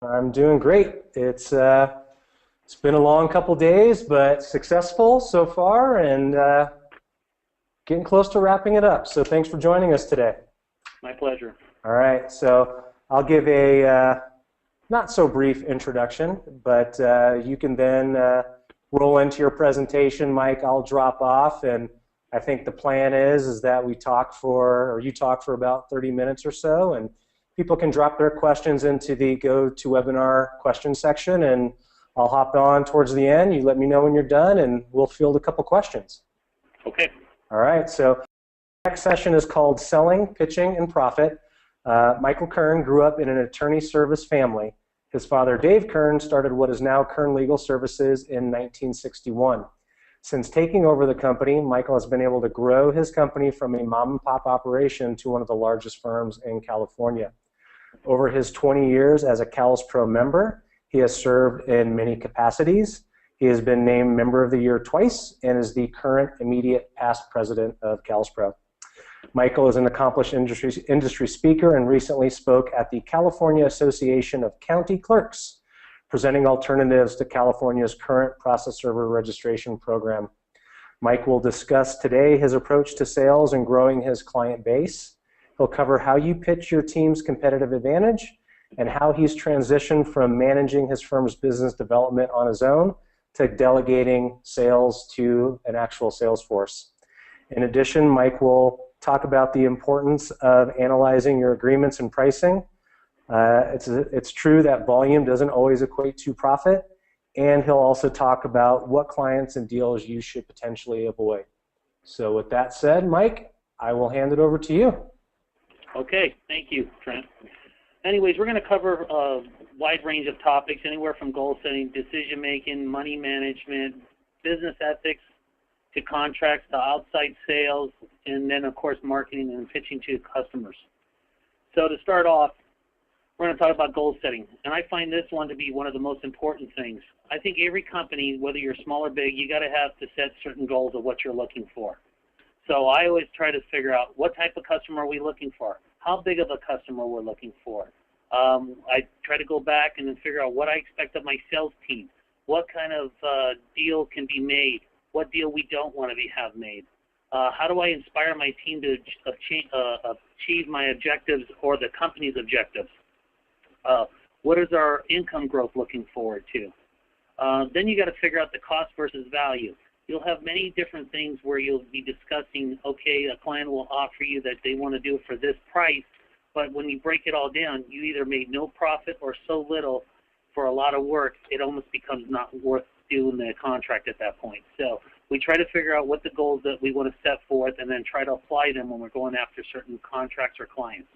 I'm doing great. It's been a long couple days, but successful so far, and getting close to wrapping it up. So thanks for joining us today. My pleasure. All right, so I'll give a not so brief introduction, but you can then roll into your presentation. Mike, I'll drop off, and I think the plan is that you talk for about 30 minutes or so, and people can drop their questions into the GoToWebinar question section, and I'll hop on towards the end. You let me know when you're done, and we'll field a couple questions. Okay. All right, so the next session is called Selling, Pitching, and Profit. Michael Kern grew up in an attorney service family. His father, Dave Kern, started what is now Kern Legal Services in 1961. Since taking over the company, Michael has been able to grow his company from a mom-and-pop operation to one of the largest firms in California. Over his 20 years as a CALSPro member, he has served in many capacities. He has been named Member of the Year twice and is the current immediate past president of CALSPro. Michael is an accomplished industry speaker and recently spoke at the California Association of County Clerks, presenting alternatives to California's current process server registration program. Mike will discuss today his approach to sales and growing his client base. He'll cover how you pitch your team's competitive advantage and how he's transitioned from managing his firm's business development on his own to delegating sales to an actual sales force. In addition, Mike will talk about the importance of analyzing your agreements and pricing. It's true that volume doesn't always equate to profit, and he'll also talk about what clients and deals you should potentially avoid. So with that said, Mike, I will hand it over to you. Okay, thank you, Trent. Anyways, we're going to cover a wide range of topics, anywhere from goal setting, decision making, money management, business ethics, to contracts, to outside sales, and then of course marketing and pitching to customers. So to start off, we're going to talk about goal setting, and I find this one to be one of the most important things. I think every company, whether you're small or big, you got to have to set certain goals of what you're looking for. So I always try to figure out what type of customer are we looking for, how big of a customer we're looking for. I try to go back and then figure out what I expect of my sales team, what kind of deal can be made, what deal we don't want to have made. How do I inspire my team to achieve my objectives or the company's objectives? What is our income growth looking forward to? Then you got to figure out the cost versus value. You'll have many different things where you'll be discussing, okay, a client will offer you that they want to do it for this price, but when you break it all down, you either made no profit or so little for a lot of work, it almost becomes not worth doing the contract at that point. So we try to figure out what the goals that we want to set forth and then try to apply them when we're going after certain contracts or clients.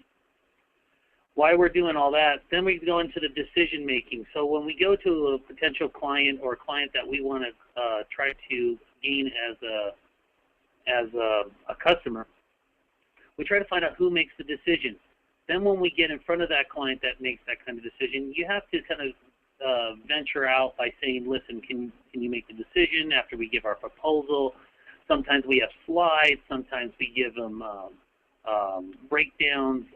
While we're doing all that, then we go into the decision making. So when we go to a potential client or a client that we want to try to gain as a customer, we try to find out who makes the decision. Then when we get in front of that client that makes that kind of decision, you have to kind of venture out by saying, listen, can you make the decision after we give our proposal? Sometimes we have slides. Sometimes we give them breakdowns.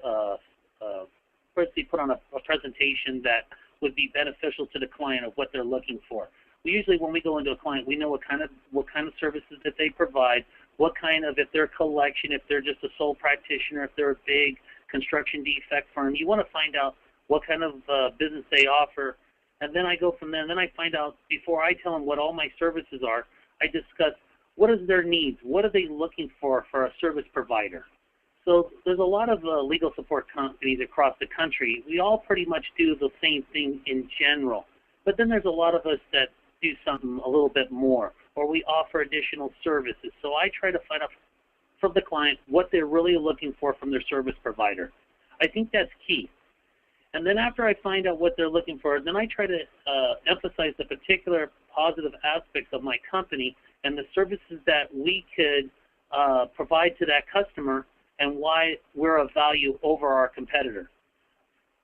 First, we put on a presentation that would be beneficial to the client of what they're looking for. We usually, when we go into a client, we know what kind of services that they provide, what kind of, if they're a collection, if they're just a sole practitioner, if they're a big construction defect firm. You want to find out what kind of business they offer. And then I go from there, and then I find out, before I tell them what all my services are, I discuss what is their needs, what are they looking for a service provider. So there's a lot of legal support companies across the country. We all pretty much do the same thing in general. But then there's a lot of us that do something a little bit more, or we offer additional services. So I try to find out from the client what they're really looking for from their service provider. I think that's key. And then after I find out what they're looking for, then I try to emphasize the particular positive aspects of my company and the services that we could provide to that customer and why we're of value over our competitor.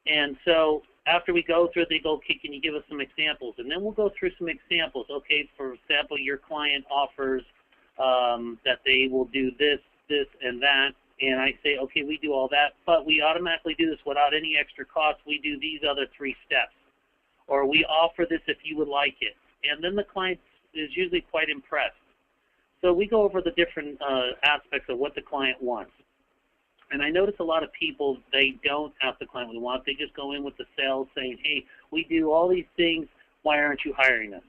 And so after we go through, they go, okay, can you give us some examples? And then we'll go through some examples. Okay, for example, your client offers that they will do this, this, and that. And I say, okay, we do all that, but we automatically do this without any extra cost. We do these other 3 steps. or we offer this if you would like it. And then the client is usually quite impressed. So we go over the different aspects of what the client wants. And I notice a lot of people, they don't ask the client what they want. They just go in with the sales saying, hey, we do all these things. Why aren't you hiring us?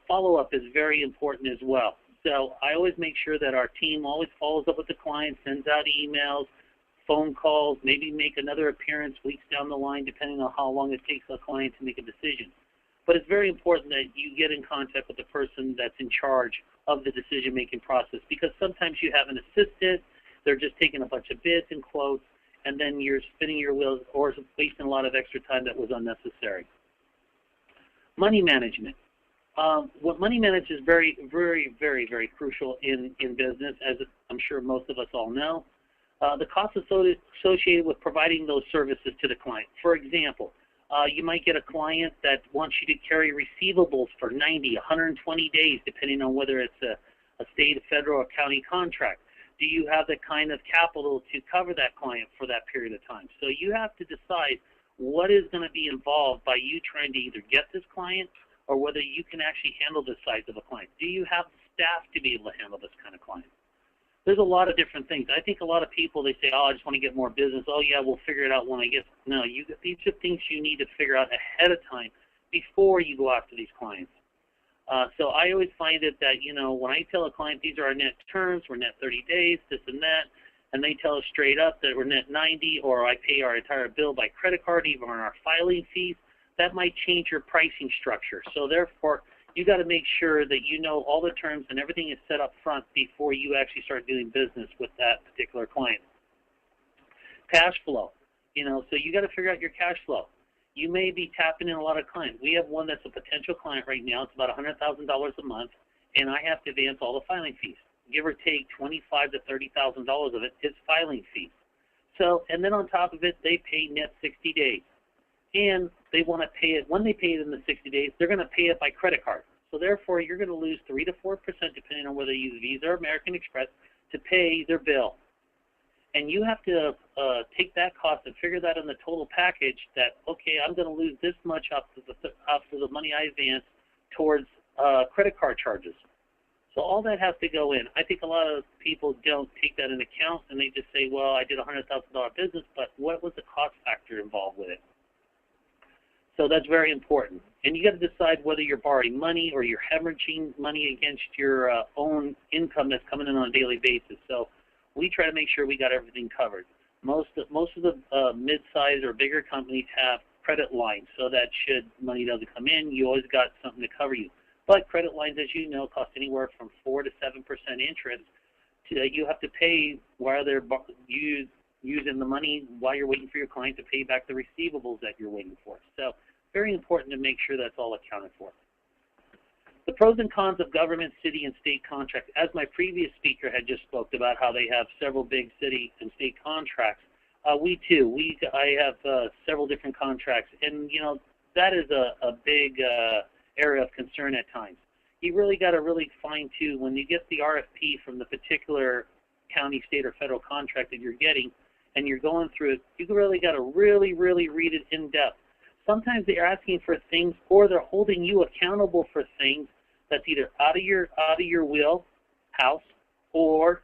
Follow-up is very important as well. So I always make sure that our team always follows up with the client, sends out emails, phone calls, maybe make another appearance weeks down the line, depending on how long it takes the client to make a decision. But it's very important that you get in contact with the person that's in charge of the decision-making process, because sometimes you have an assistant, they're just taking a bunch of bids and quotes, and then you're spinning your wheels or wasting a lot of extra time that was unnecessary. Money management. What money management is very, very, very, very crucial in business, as I'm sure most of us all know. The costs associated with providing those services to the client. For example, you might get a client that wants you to carry receivables for 90, 120 days, depending on whether it's a state, federal, or county contract. Do you have the kind of capital to cover that client for that period of time? So you have to decide what is going to be involved by you trying to either get this client or whether you can actually handle the size of a client. Do you have staff to be able to handle this kind of client? There's a lot of different things. I think a lot of people, they say, oh, I just want to get more business. Oh, yeah, we'll figure it out when I get. No, these are things you need to figure out ahead of time before you go after these clients. So I always find it that, when I tell a client these are our net terms, we're net 30 days, this and that, and they tell us straight up that we're net 90, or I pay our entire bill by credit card, even on our filing fees, that might change your pricing structure. So therefore, you got to make sure that you know all the terms and everything is set up front before you actually start doing business with that particular client. Cash flow, so you got to figure out your cash flow. You may be tapping in a lot of clients. We have one that's a potential client right now. It's about $100,000 a month, and I have to advance all the filing fees. Give or take $25,000 to $30,000 of it is filing fees. So, and then on top of it, they pay net 60 days. And they want to pay it, when they pay it in the 60 days, they're going to pay it by credit card. So therefore, you're going to lose 3 to 4%, depending on whether you use Visa or American Express, to pay their bill. And you have to take that cost and figure that in the total package that, okay, I'm going to lose this much off of the money I advance towards credit card charges. So all that has to go in. I think a lot of people don't take that into account, and they just say, well, I did a $100,000 business, but what was the cost factor involved with it? So that's very important. And you got to decide whether you're borrowing money or you're hemorrhaging money against your own income that's coming in on a daily basis. So we try to make sure we got everything covered. Most of the mid-sized or bigger companies have credit lines, so that should money doesn't come in, you always got something to cover you. But credit lines, as you know, cost anywhere from 4 to 7% interest that you have to pay while they're using the money while you're waiting for your client to pay back the receivables that you're waiting for. So very important to make sure that's all accounted for. The pros and cons of government, city, and state contracts. As my previous speaker had just spoke about how they have several big city and state contracts, we too. I have several different contracts, and that is a big area of concern at times. You really got to really fine-tune when you get the RFP from the particular county, state, or federal contract that you're getting, and you're going through it. You really got to really read it in depth. Sometimes they're asking for things, or they're holding you accountable for things that's either out of your wheelhouse, or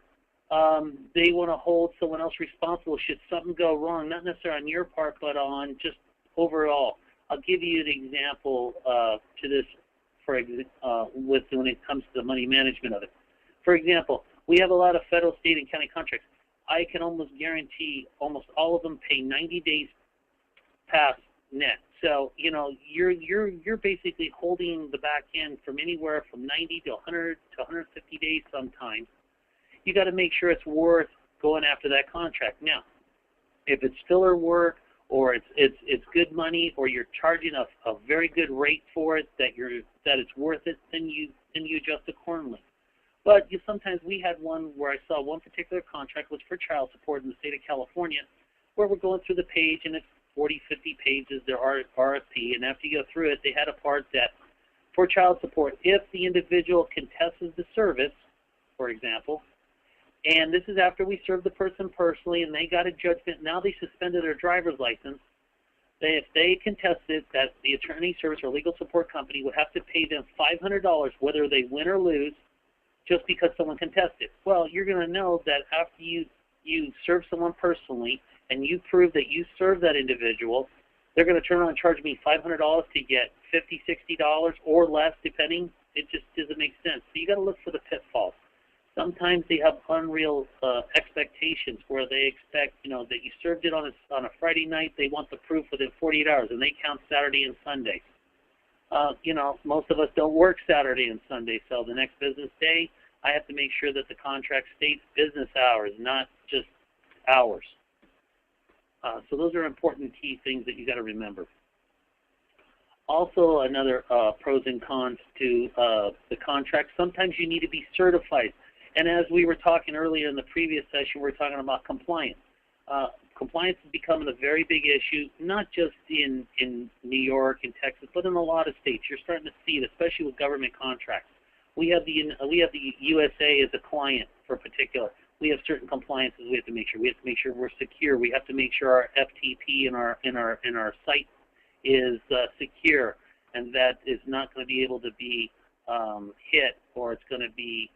they want to hold someone else responsible should something go wrong, not necessarily on your part, but on just overall. I'll give you an example to this when it comes to the money management of it. For example, we have a lot of federal, state, and county contracts. I can almost guarantee almost all of them pay 90 days past net. So, you're basically holding the back end from anywhere from 90 to 100 to 150 days sometimes. You got to make sure it's worth going after that contract. Now, if it's filler work or it's good money, or you're charging a very good rate for it that it's worth it, then you adjust accordingly. But sometimes we had one where I saw one particular contract was for child support in the state of California, where we're going through the page and it's 40, 50 pages, their RFP, and after you go through it, they had a part that for child support, if the individual contests the service, for example, and this is after we served the person personally and they got a judgment, now they suspended their driver's license, If they contested, that the attorney service or legal support company would have to pay them $500 whether they win or lose just because someone contested. Well, you're going to know that after you serve someone personally and you prove that you served that individual, they're going to turn around and charge me $500 to get $50, $60 or less, depending. It just doesn't make sense. So you got to look for the pitfalls. Sometimes they have unreal expectations where they expect, that you served it on a Friday night. They want the proof within 48 hours, and they count Saturday and Sunday. Most of us don't work Saturday and Sunday, so the next business day, I have to make sure that the contract states business hours, not just hours. So those are important key things that you got to remember. Also, another pros and cons to the contract. Sometimes you need to be certified. And as we were talking earlier in the previous session, we were talking about compliance. Compliance is becoming a very big issue, not just in New York and Texas, but in a lot of states. You're starting to see it, especially with government contracts. We have the USA as a client for particular. We have certain compliances we have to make sure. We have to make sure we're secure. We have to make sure our FTP in our site is secure, and that is not going to be able to be hit, or it's going to be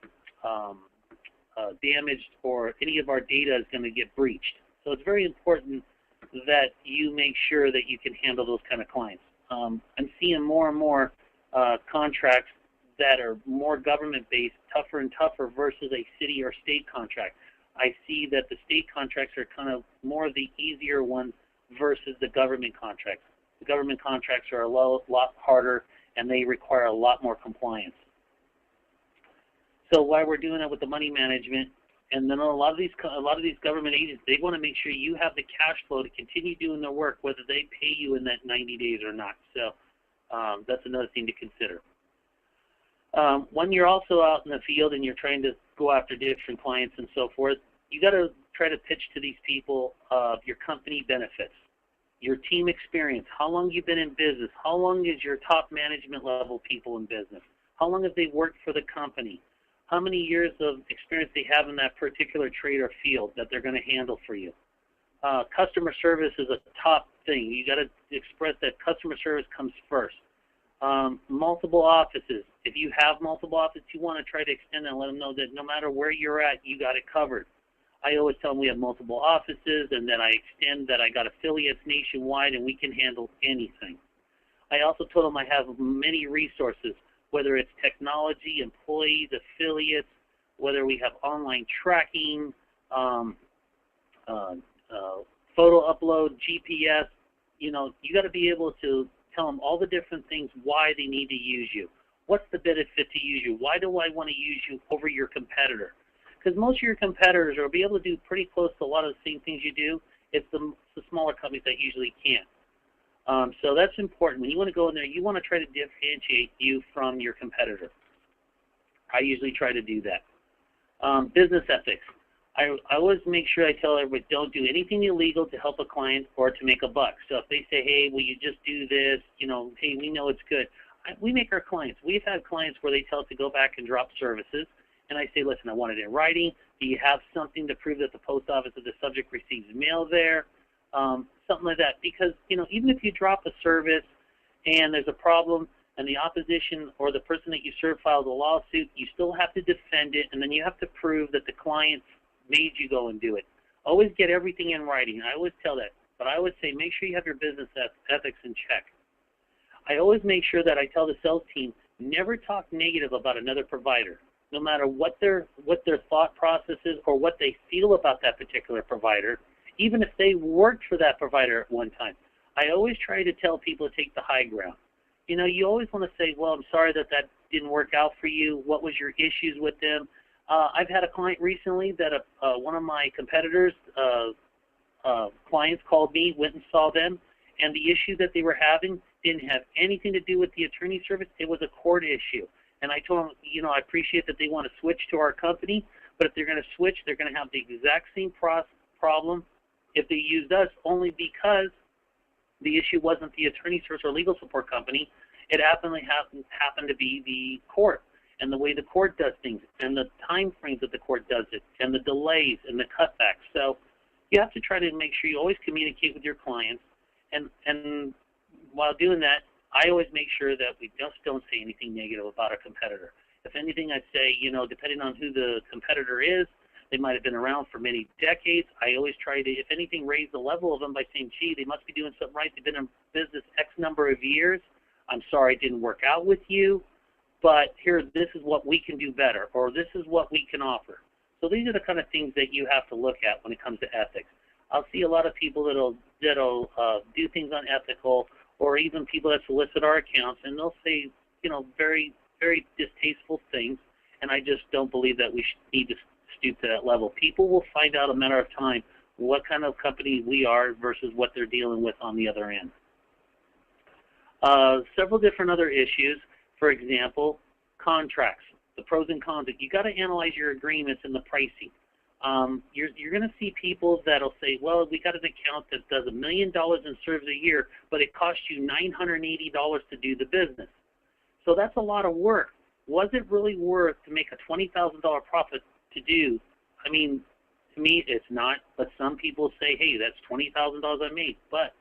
damaged, or any of our data is going to get breached. So it's very important that you make sure that you can handle those kind of clients. I'm seeing more and more contracts that are more government-based, tougher and tougher versus a city or state contract. I see that the state contracts are kind of more of the easier ones versus the government contracts. The government contracts are a lot harder, and they require a lot more compliance. So while we're doing it with the money management, and then a lot of these government agents, they want to make sure you have the cash flow to continue doing their work, whether they pay you in that 90 days or not. So that's another thing to consider. When you're also out in the field and you're trying to go after different clients and so forth, you got to try to pitch to these people your company benefits, your team experience, how long you've been in business, how long is your top management level people in business, how long have they worked for the company, how many years of experience they have in that particular trade or field that they're going to handle for you. Customer service is a top thing. You got to express that customer service comes first. Multiple offices. If you have multiple offices, you want to try to extend and let them know that no matter where you're at, you got it covered. I always tell them we have multiple offices, and then I extend that I got affiliates nationwide, and we can handle anything. I also told them I have many resources, whether it's technology, employees, affiliates, whether we have online tracking, photo upload, GPS. You got to be able to tell them all the different things why they need to use you. What's the benefit to use you? Why do I want to use you over your competitor? Because most of your competitors will be able to do pretty close to a lot of the same things you do. It's the smaller companies that usually can't. So that's important. When you want to go in there, you want to try to differentiate you from your competitor. I usually try to do that. Business ethics. I always make sure I tell everybody, don't do anything illegal to help a client or to make a buck. So if they say, hey, will you just do this? Hey, we know it's good. We make our clients. We've had clients where they tell us to go back and drop services. And I say, listen, I want it in writing. Do you have something to prove that the post office or the subject receives mail there? Something like that. Because, even if you drop a service and there's a problem and the opposition or the person that you serve files a lawsuit, you still have to defend it, and then you have to prove that the client made you go and do it. Always get everything in writing. I always tell that. But I always say, make sure you have your business ethics in check. I always make sure that I tell the sales team, never talk negative about another provider, no matter what their thought process is or what they feel about that particular provider, even if they worked for that provider at one time. I always try to tell people to take the high ground. You always want to say, well, I'm sorry that didn't work out for you. What was your issues with them? I've had a client recently that one of my competitors' clients called me, went and saw them, and the issue that they were having didn't have anything to do with the attorney service. It was a court issue. And I told them, I appreciate that they want to switch to our company, but if they're going to switch, they're going to have the exact same problem if they used us, only because the issue wasn't the attorney service or legal support company. It happened to be the court and the way the court does things and the time frames that the court does it and the delays and the cutbacks. So you have to try to make sure you always communicate with your clients And while doing that, I always make sure that we just don't say anything negative about a competitor. If anything, I'd say, you know, depending on who the competitor is, they might have been around for many decades. I always try to, if anything, raise the level of them by saying, gee, they must be doing something right. They've been in business X number of years. I'm sorry it didn't work out with you, but here, this is what we can do better, or this is what we can offer. So these are the kind of things that you have to look at when it comes to ethics. I'll see a lot of people that'll do things unethical, or even people that solicit our accounts, and they'll say, you know, very, very distasteful things, and I just don't believe that we need to stoop to that level. People will find out a matter of time what kind of company we are versus what they're dealing with on the other end. Several different other issues, for example, contracts, the pros and cons. You got to analyze your agreements and the pricing. You're going to see people that'll say, well, we got an account that does $1 million in serves a year, but it costs you $980 to do the business. So that's a lot of work. Was it really worth to make a $20,000 profit to do? I mean, to me, it's not, but some people say, hey, that's $20,000 I made. But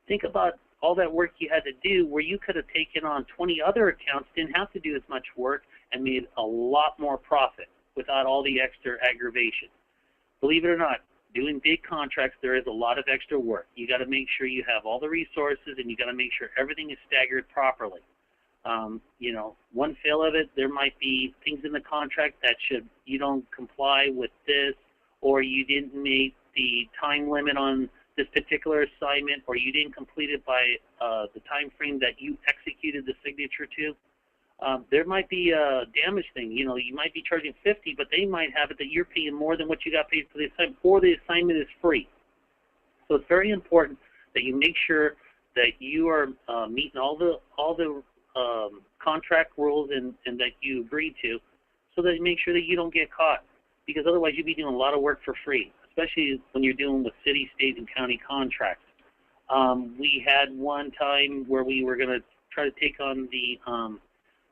think about all that work you had to do where you could have taken on 20 other accounts, didn't have to do as much work, and made a lot more profit without all the extra aggravation. Believe it or not, doing big contracts, there is a lot of extra work. You got to make sure you have all the resources, and you got to make sure everything is staggered properly. You know, one fail of it, there might be things in the contract that you don't comply with this, or you didn't make the time limit on this particular assignment, or you didn't complete it by the time frame that you executed the signature to. There might be a damage thing. You know, you might be charging $50, but they might have it that you're paying more than what you got paid for the assignment, or the assignment is free. So it's very important that you make sure that you are meeting all the contract rules and that you agree to, so that you make sure that you don't get caught, because otherwise you'd be doing a lot of work for free, especially when you're dealing with city, state, and county contracts. We had one time where we were going to try to take on the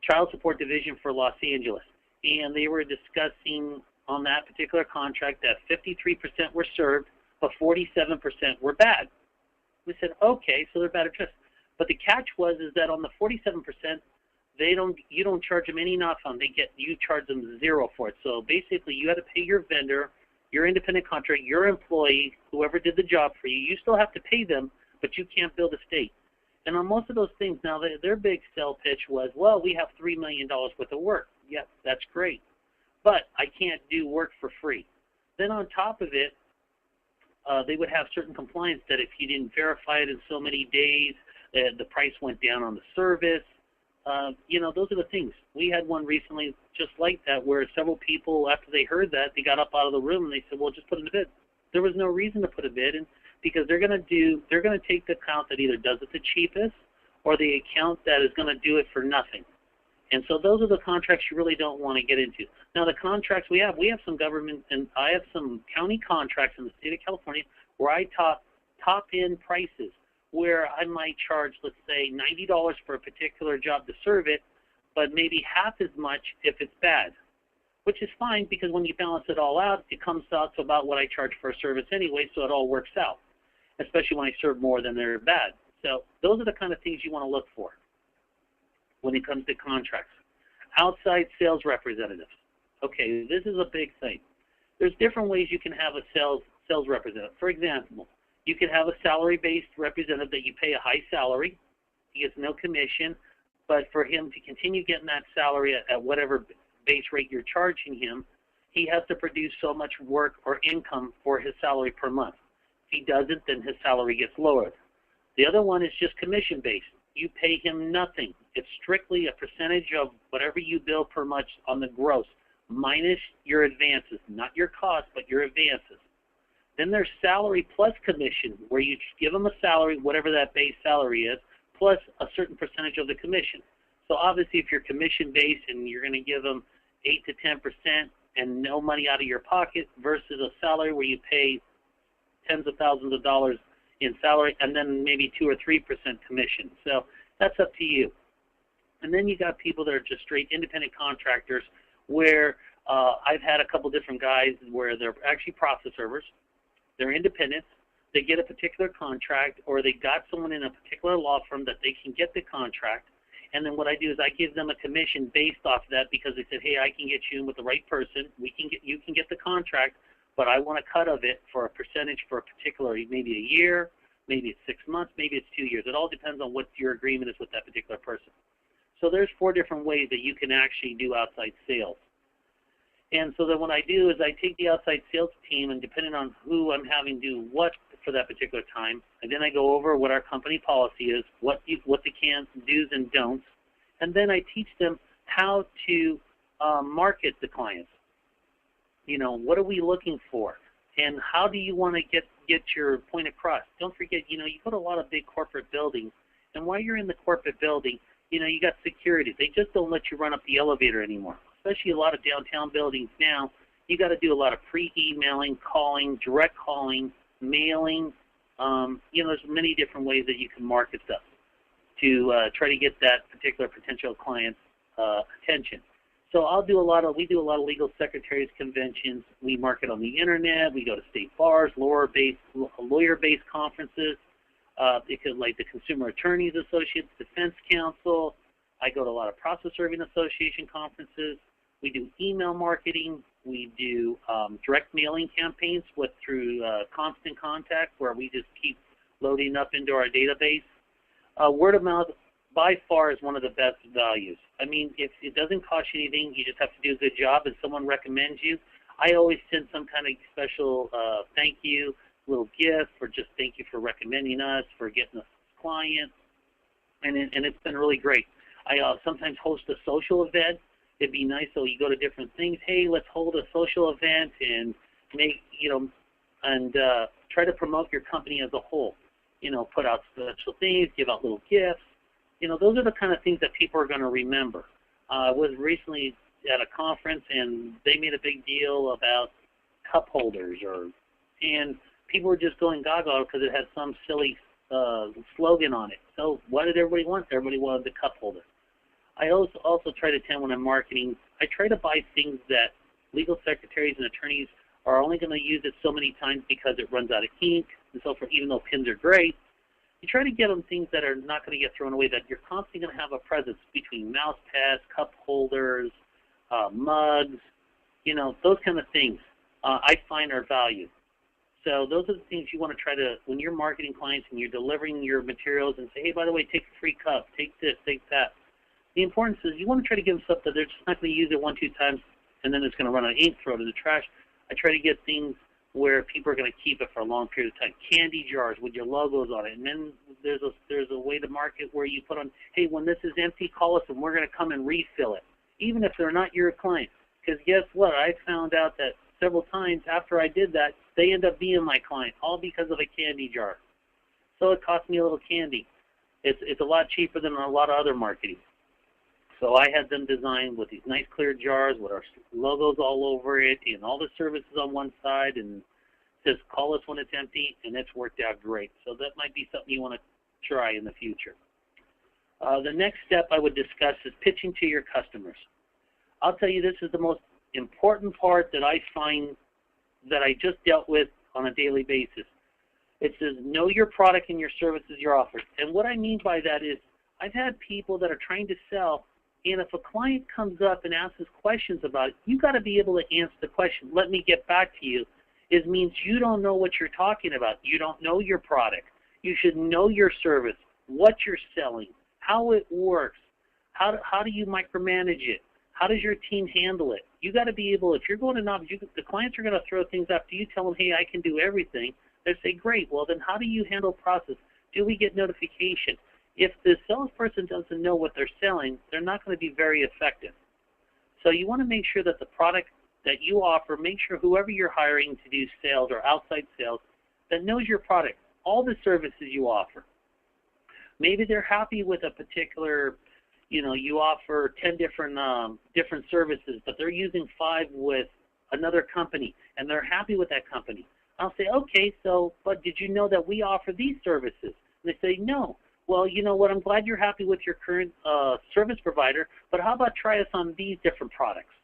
Child Support Division for Los Angeles, and they were discussing on that particular contract that 53% were served, but 47% were bad. We said, okay, so they're bad at trust. But the catch was that on the 47%, you don't charge them any knock-on. You charge them zero for it. So basically, you had to pay your vendor, your independent contractor, your employee, whoever did the job for you. You still have to pay them, but you can't bill the state. And on most of those things, now their big sell pitch was, well, we have $3 million worth of work. Yes, that's great, but I can't do work for free. Then on top of it, they would have certain compliance that if you didn't verify it in so many days, the price went down on the service. You know, those are the things. We had one recently just like that where several people, after they heard that, they got up out of the room and they said, well, just put in a bid. There was no reason to put a bid in, because they're going to take the account that either does it the cheapest or the account that is going to do it for nothing. And so those are the contracts you really don't want to get into. Now the contracts we have some government, and I have some county contracts in the state of California where I top end prices, where I might charge, let's say, $90 for a particular job to serve it, but maybe half as much if it's bad, which is fine, because when you balance it all out, it comes out to about what I charge for a service anyway, so it all works out, especially when I serve more than they're bad. So those are the kind of things you want to look for when it comes to contracts. Outside sales representatives. Okay, this is a big thing. There's different ways you can have a sales representative. For example, you can have a salary-based representative that you pay a high salary. He gets no commission, but for him to continue getting that salary at whatever base rate you're charging him, he has to produce so much work or income for his salary per month. If he doesn't, then his salary gets lowered. The other one is just commission-based. You pay him nothing. It's strictly a percentage of whatever you bill per month on the gross, minus your advances, not your costs, but your advances. Then there's salary plus commission, where you give them a salary, whatever that base salary is, plus a certain percentage of the commission. So obviously, if you're commission-based and you're going to give them 8 to 10% and no money out of your pocket, versus a salary where you pay tens of thousands of dollars in salary and then maybe 2 or 3% commission. So that's up to you. And then you got people that are just straight independent contractors, where I've had a couple different guys where they're actually process servers. They're independent. they get a particular contract, or they got someone in a particular law firm that they can get the contract. And then what I do is I give them a commission based off of that, because they said, hey, I can get you in with the right person. You can get the contract, but I want a cut of it for a percentage for a particular, maybe a year, maybe it's 6 months, maybe it's 2 years. It all depends on what your agreement is with that particular person. So there's 4 different ways that you can actually do outside sales. And so then what I do is I take the outside sales team, and depending on who I'm having do what for that particular time, and then I go over what our company policy is, what the Cant do's and don'ts, and then I teach them how to market the clients. You know, what are we looking for, and how do you want to get your point across? Don't forget, you know, you go to a lot of big corporate buildings, and while you're in the corporate building, you know, you got security. They just don't let you run up the elevator anymore. Especially a lot of downtown buildings now, you got to do a lot of pre-emailing, calling, direct calling, mailing. You know, there's many different ways that you can market stuff to try to get that particular potential client's attention. So we do a lot of legal secretaries conventions. We market on the internet. We go to state bars, lawyer-based conferences. Like the Consumer Attorneys Associates, Defense Council. I go to a lot of Process Serving Association conferences. We do email marketing. We do direct mailing campaigns through Constant Contact, where we just keep loading up into our database. Word of mouth, by far, is one of the best values. I mean, if it doesn't cost you anything, you just have to do a good job, and someone recommends you. I always send some kind of special thank you, little gift, or just thank you for recommending us, for getting us a client, and it's been really great. I sometimes host a social event. It'd be nice, so you go to different things. Hey, let's hold a social event and try to promote your company as a whole. You know, put out special things, give out little gifts. You know, those are the kind of things that people are going to remember. I was recently at a conference, and they made a big deal about cup holders, and people were just going gaga because it had some silly slogan on it. So what did everybody want? Everybody wanted the cup holder. I also try to attend when I'm marketing. I try to buy things that legal secretaries and attorneys are only going to use it so many times because it runs out of ink and so forth, even though pins are great. You try to get them things that are not going to get thrown away, that you're constantly going to have a presence between mouse pads, cup holders, mugs, you know, those kind of things I find are valued. So those are the things you want to try to, when you're marketing clients and you're delivering your materials and say, hey, by the way, take a free cup, take this, take that. The importance is you want to try to give them stuff that they're just not going to use it 1-2 times and then it's going to run out of ink, throw it in the trash. I try to get things where people are going to keep it for a long period of time. Candy jars with your logos on it. And then there's a way to market where you put on, hey, when this is empty, call us and we're going to come and refill it, even if they're not your client. Because guess what? I found out that several times after I did that, they end up being my client, all because of a candy jar. So it cost me a little candy. It's a lot cheaper than a lot of other marketing. So I had them designed with these nice clear jars with our logos all over it and all the services on one side, and says call us when it's empty, and it's worked out great. So that might be something you want to try in the future. The next step I would discuss is pitching to your customers. I'll tell you, this is the most important part that I find that I just dealt with on a daily basis. It says know your product and your services you're offering. And what I mean by that is I've had people that are trying to sell, and if a client comes up and asks us questions about it, you got to be able to answer the question. Let me get back to you. It means you don't know what you're talking about. You don't know your product. You should know your service, what you're selling, how it works, how do you micromanage it, how does your team handle it. You got to be able, if you're going to novice, the clients are going to throw things after you tell them, hey, I can do everything. They say, great. Well, then how do you handle process? Do we get notification? If the salesperson doesn't know what they're selling, they're not going to be very effective. So you want to make sure that the product that you offer, make sure whoever you're hiring to do sales or outside sales that knows your product, all the services you offer. Maybe they're happy with a particular, you offer 10 different services, but they're using 5 with another company, and they're happy with that company. I'll say, okay, but did you know that we offer these services? And they say, no. Well, you know what, I'm glad you're happy with your current service provider, but how about try us on these different products?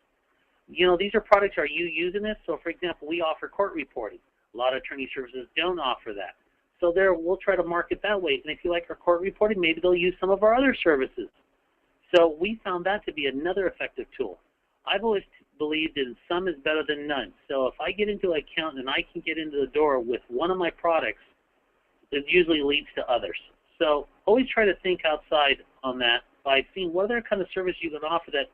These are products, are you using this? So, for example, we offer court reporting. A lot of attorney services don't offer that. So there, we'll try to market that way. And if you like our court reporting, maybe they'll use some of our other services. So we found that to be another effective tool. I've always believed in some is better than none. So if I get into an account and I can get into the door with one of my products, it usually leads to others. So always try to think outside on that by seeing what other kind of service you can offer that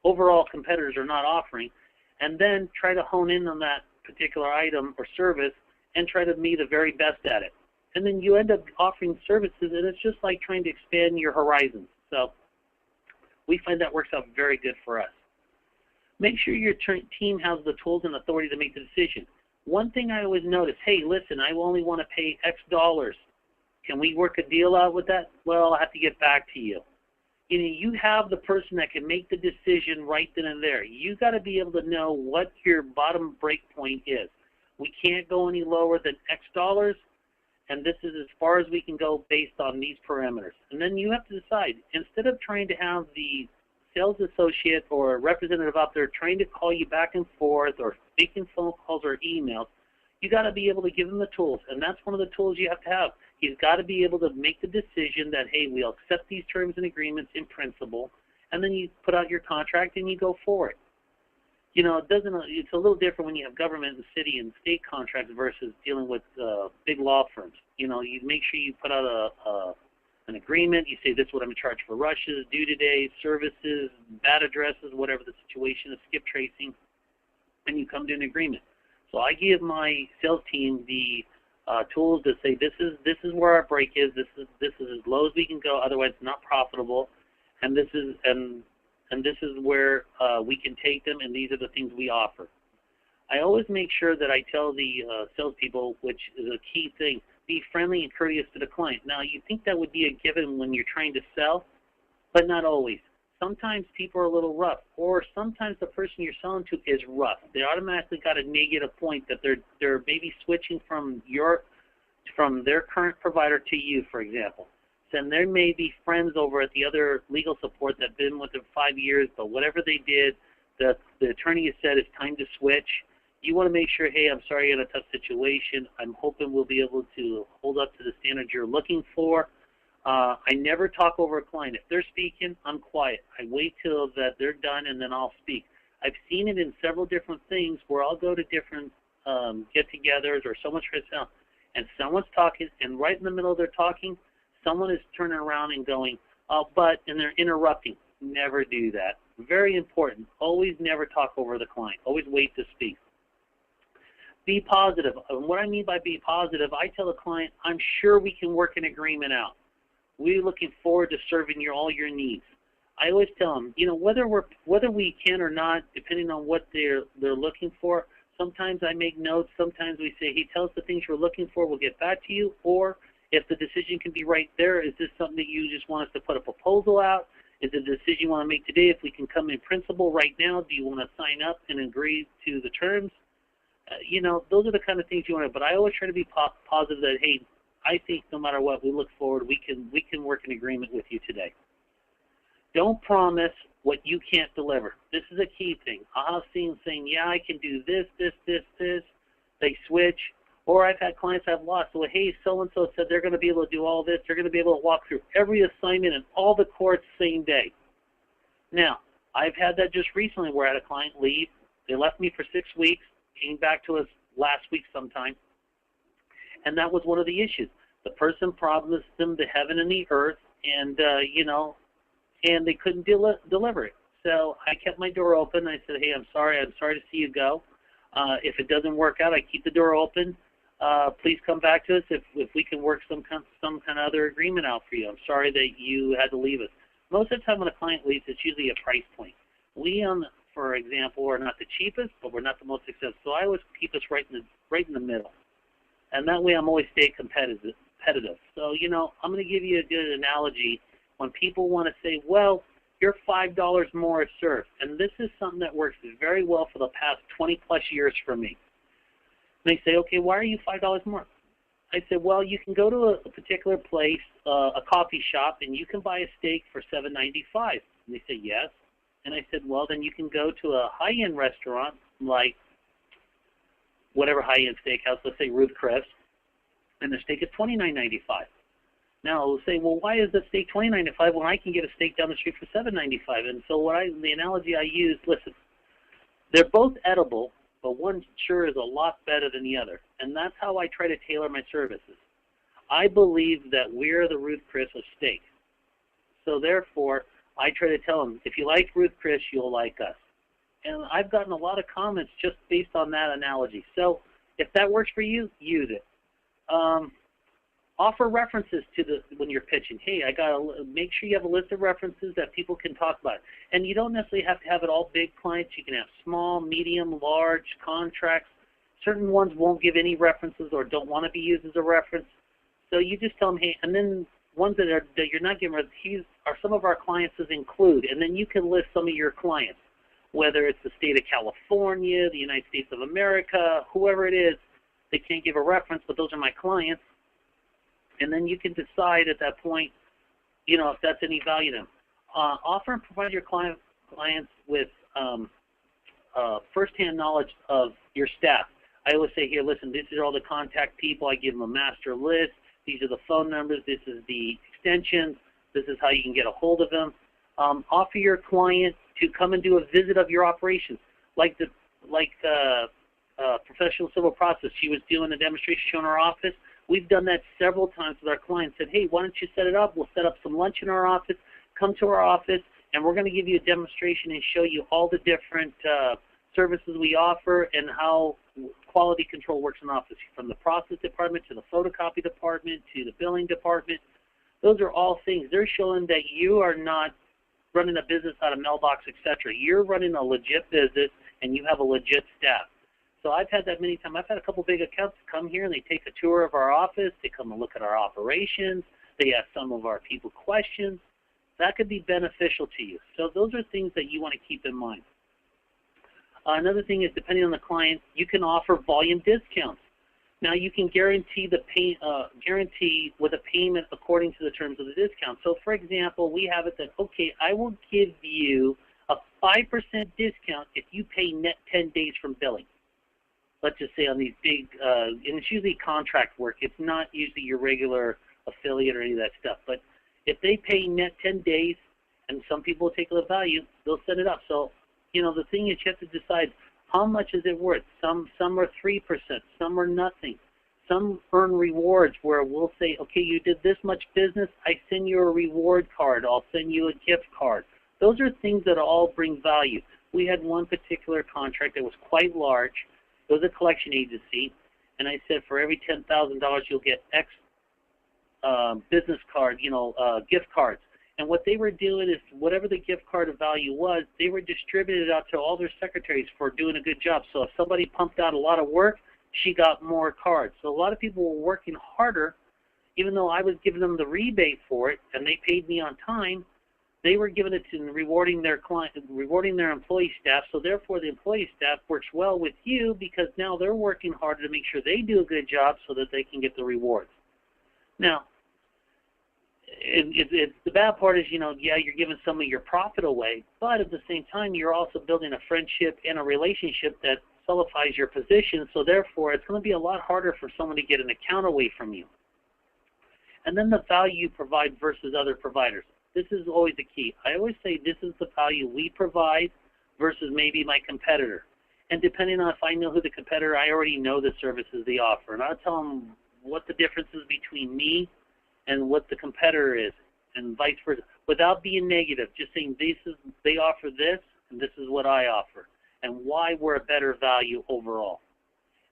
overall competitors are not offering, and then try to hone in on that particular item or service and try to be the very best at it. And then you end up offering services, and it's just like trying to expand your horizons. So we find that works out very good for us. Make sure your team has the tools and authority to make the decision. One thing I always notice, hey, listen, I only want to pay X dollars. Can we work a deal out with that? Well, I'll have to get back to you. You know, you have the person that can make the decision right then and there. You got to be able to know what your bottom break point is. We can't go any lower than X dollars, and this is as far as we can go based on these parameters. And then you have to decide, instead of trying to have the sales associate or representative out there trying to call you back and forth or making phone calls or emails, you got to be able to give them the tools, and that's one of the tools you have to have. He's got to be able to make the decision that, hey, we'll accept these terms and agreements in principle, and then you put out your contract and you go for it. You know, it's a little different when you have government and city and state contracts versus dealing with big law firms. You know, you make sure you put out an agreement. You say, this is what I'm in charge for rushes, due today, services, bad addresses, whatever the situation is, skip tracing, and you come to an agreement. So I give my sales team the tools to say, this is where our break is. This is as low as we can go. Otherwise, it's not profitable. And this is where we can take them. And these are the things we offer. I always make sure that I tell the salespeople, which is a key thing, be friendly and courteous to the client. Now, you think that would be a given when you're trying to sell, but not always. Sometimes people are a little rough, or sometimes the person you're selling to is rough. They automatically got a negative point that they're maybe switching from their current provider to you, for example. Then there may be friends over at the other legal support that have been with them 5 years, but whatever they did, the attorney has said it's time to switch. You want to make sure, hey, I'm sorry you're in a tough situation. I'm hoping we'll be able to hold up to the standards you're looking for. I never talk over a client. If they're speaking, I'm quiet. I wait till that they're done, and then I'll speak. I've seen it in several different things where I'll go to different get-togethers or someone's trying to sell, and someone's talking, and right in the middle of their talking, someone is turning around and going, oh, but, and they're interrupting. Never do that. Very important. Always never talk over the client. Always wait to speak. Be positive. And what I mean by be positive, I tell the client, I'm sure we can work an agreement out. We're looking forward to serving all your needs. I always tell them, you know, whether we can or not, depending on what they're looking for. Sometimes I make notes. Sometimes we say, hey, tell us the things you're looking for. We'll get back to you. Or if the decision can be right there, is this something that you just want us to put a proposal out? Is it a decision you want to make today? If we can come in principle right now, do you want to sign up and agree to the terms? You know, those are the kind of things you want to. But I always try to be positive that, hey, I think no matter what, we look forward. We can work an agreement with you today. Don't promise what you can't deliver. This is a key thing. I've seen saying, yeah, I can do this, this, this, this. They switch. Or I've had clients I've lost. So, hey, so-and-so said they're going to be able to do all this. They're going to be able to walk through every assignment in all the courts same day. Now, I've had that just recently where I had a client leave. They left me for 6 weeks, came back to us last week sometime. And that was one of the issues. The person promised them the heaven and the earth, and, you know, and they couldn't deliver it. So I kept my door open. I said, hey, I'm sorry to see you go. If it doesn't work out, I keep the door open. Please come back to us if we can work some kind of other agreement out for you. I'm sorry that you had to leave us. Most of the time when a client leaves, it's usually a price point. We, for example, are not the cheapest, but we're not the most successful. So I always keep us right in the middle. And that way I'm always stay competitive. So, you know, I'm going to give you a good analogy. When people want to say, well, you're $5 more at Serve, and this is something that works very well for the past 20-plus years for me. And they say, okay, why are you $5 more? I said, well, you can go to a particular place, a coffee shop, and you can buy a steak for $7.95. And they say, yes. And I said, well, then you can go to a high-end restaurant like whatever high-end steakhouse, let's say Ruth Chris, and the steak is $29.95. Now, we'll say, well, why is the steak $29.95 when I can get a steak down the street for $7.95? And so the analogy I use, listen, they're both edible, but one sure is a lot better than the other. And that's how I try to tailor my services. I believe that we're the Ruth Chris of steak. So therefore, I try to tell them, if you like Ruth Chris, you'll like us. And I've gotten a lot of comments just based on that analogy. So if that works for you, use it. Offer references to when you're pitching. Hey, make sure you have a list of references that people can talk about. And you don't necessarily have to have it all big clients. You can have small, medium, large contracts. Certain ones won't give any references or don't want to be used as a reference. So you just tell them, hey, and then ones that you're not giving, these are some of our clients as include. And then you can list some of your clients, whether it's the state of California, the United States of America, whoever it is. They can't give a reference, but those are my clients. And then you can decide at that point, if that's any value to them. Offer and provide your clients with firsthand knowledge of your staff. I always say, here, listen, these are all the contact people. I give them a master list. These are the phone numbers. This is the extensions. This is how you can get a hold of them. Offer your client to come and do a visit of your operations, like professional civil process. She was doing a demonstration show in our office. We've done that several times with our clients. Said, hey, why don't you set it up? We'll set up some lunch in our office. Come to our office, and we're going to give you a demonstration and show you all the different services we offer and how quality control works in the office, from the process department to the photocopy department to the billing department. Those are all things. They're showing that you are not running a business out of mailbox, etc. You're running a legit business, and you have a legit staff. So I've had that many times. I've had a couple big accounts come here and they take a tour of our office. They come and look at our operations. They ask some of our people questions. That could be beneficial to you. So those are things that you want to keep in mind. Another thing is, depending on the client, you can offer volume discounts. Now you can guarantee with a payment according to the terms of the discount. So for example, we have it that, okay, I will give you a 5% discount if you pay net 10 days from billing. Let's just say on these big, and it's usually contract work. It's not usually your regular affiliate or any of that stuff. But if they pay net 10 days, and some people take the value, they'll set it up. So, the thing is, you have to decide how much is it worth. Some are 3%, some are nothing. Some earn rewards where we'll say, okay, you did this much business, I send you a reward card, I'll send you a gift card. Those are things that all bring value. We had one particular contract that was quite large. It was a collection agency, and I said for every $10,000 you'll get X business card, gift cards. And what they were doing is whatever the gift card of value was, they were distributed out to all their secretaries for doing a good job. So if somebody pumped out a lot of work, she got more cards. So a lot of people were working harder, even though I was giving them the rebate for it, and they paid me on time. They were giving it to rewarding their employee staff, so therefore the employee staff works well with you because now they're working harder to make sure they do a good job so that they can get the rewards. Now, the bad part is, yeah, you're giving some of your profit away, but at the same time, you're also building a friendship and a relationship that solidifies your position, so therefore it's going to be a lot harder for someone to get an account away from you. And then the value you provide versus other providers. This is always the key. I always say this is the value we provide versus maybe my competitor. And depending on if I know who the competitor, I already know the services they offer. And I'll tell them what the difference is between me and what the competitor is, and vice versa, without being negative, just saying they offer this, and this is what I offer, and why we're a better value overall.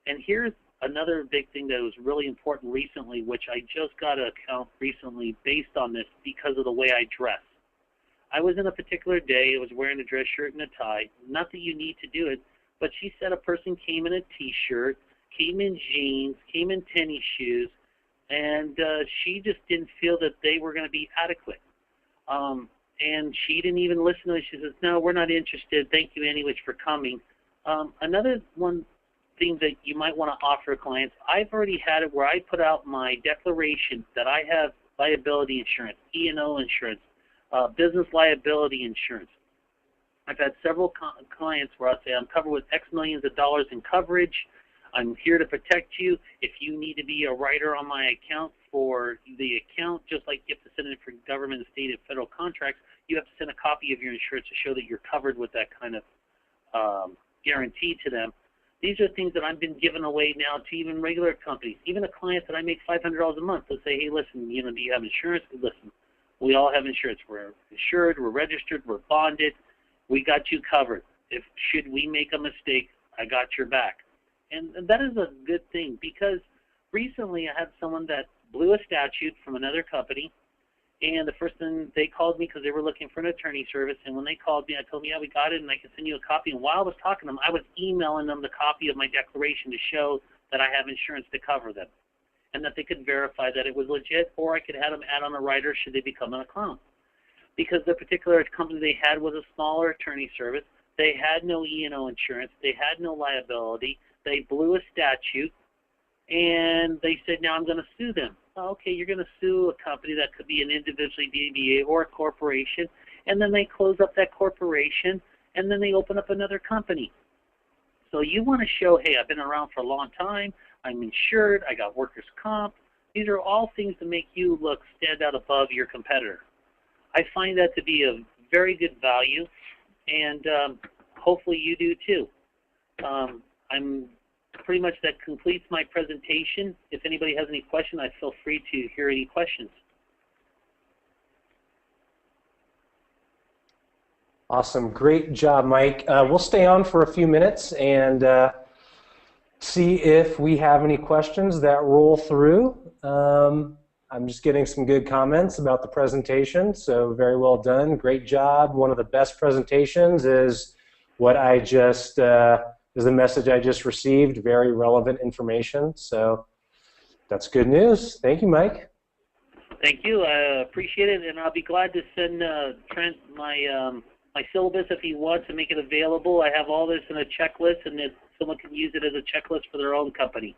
And here's another big thing that was really important recently, which I just got an account recently based on this because of the way I dress. I was in a particular day, I was wearing a dress shirt and a tie, not that you need to do it, but she said a person came in a t-shirt, came in jeans, came in tennis shoes, and she just didn't feel that they were going to be adequate. And she didn't even listen to it. She says, no, we're not interested. Thank you anyways for coming. Another one thing that you might want to offer clients, I've already had it where I put out my declaration that I have liability insurance, E&O insurance, business liability insurance. I've had several clients where I say I'm covered with X millions of dollars in coverage. I'm here to protect you. If you need to be a writer on my account for the account, just like you have to send it for government, state, and federal contracts, you have to send a copy of your insurance to show that you're covered with that kind of guarantee to them. These are things that I've been giving away now to even regular companies, even a client that I make $500 a month. They'll say, hey, listen, do you have insurance? Listen, we all have insurance. We're insured, we're registered, we're bonded. We got you covered. Should we make a mistake, I got your back. And that is a good thing, because recently I had someone that blew a statute from another company, and the first thing they called me because they were looking for an attorney service, and when they called me, I told them, yeah, we got it, and I can send you a copy. And while I was talking to them, I was emailing them the copy of my declaration to show that I have insurance to cover them, and that they could verify that it was legit, or I could have them add on a writer should they become an account. Because the particular company they had was a smaller attorney service. They had no E&O insurance. They had no liability. They blew a statute, and they said, now I'm going to sue them. Oh, okay, you're going to sue a company that could be an individually DBA or a corporation, and then they close up that corporation, and then they open up another company. So you want to show, hey, I've been around for a long time. I'm insured. I got workers' comp. These are all things to make you stand out above your competitor. I find that to be a very good value, and hopefully you do too. Pretty much that completes my presentation. If anybody has any questions, I feel free to hear any questions. Awesome. Great job, Mike. We'll stay on for a few minutes and see if we have any questions that roll through. I'm just getting some good comments about the presentation, so very well done. Great job. One of the best presentations is what I just is the message I just received. Very relevant information, so that's good news. Thank you, Mike. Thank you. I appreciate it, and I'll be glad to send Trent my syllabus if he wants to make it available. I have all this in a checklist, and that someone can use it as a checklist for their own company.